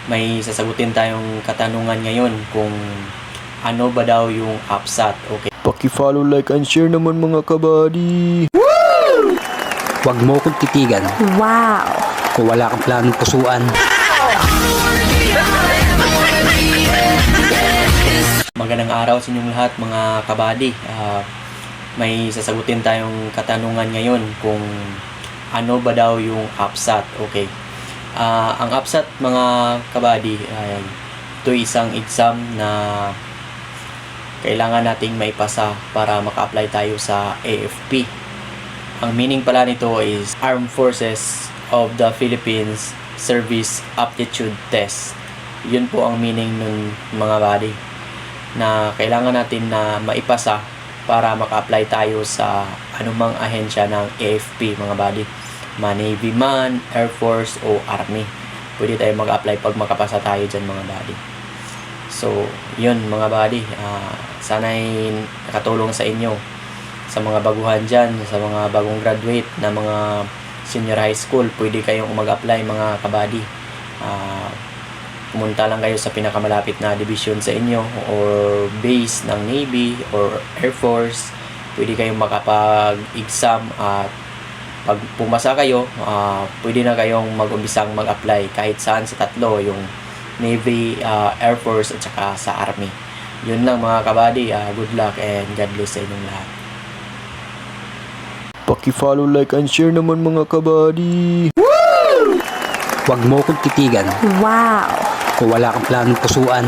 May sasagutin tayong katanungan ngayon kung ano ba daw yung APSAT. Okay. Paki-follow, like, and share naman mga kabady. Huwag mo kong titigan Wow! kung wala kang planong pusuan. Magandang araw sa inyong lahat mga kabady. May sasagutin tayong katanungan ngayon kung ano ba daw yung APSAT. Okay. Ang APSAT mga kabady ay ito isang exam na kailangan nating maipasa para maka-apply tayo sa AFP. Ang meaning pala nito is Armed Forces of the Philippines Service Aptitude Test. Yun po ang meaning ng mga buddy na kailangan natin na maipasa para maka-apply tayo sa anumang ahensya ng AFP mga buddy. Navy man, Air Force o Army. Pwede tayo mag-apply pag makapasa tayo dyan mga buddy. So, yun mga buddy. Sana'y nakatulong sa inyo. Sa mga baguhan dyan, sa mga bagong graduate na mga senior high school, pwede kayong mag-apply mga kabady. Pumunta lang kayo sa pinakamalapit na division sa inyo or base ng Navy or Air Force. Pwede kayong makapag-exam at pag pumasa kayo, pwede na kayong mag-umbisang mag-apply kahit saan sa tatlo, yung Navy, Air Force at saka sa Army. Yun lang mga kabady. Good luck and God bless sa inyong lahat. Paki-follow, like, and share naman mga kabady. Huwag mo kong titigan Wow! kung wala kang planong pusuan.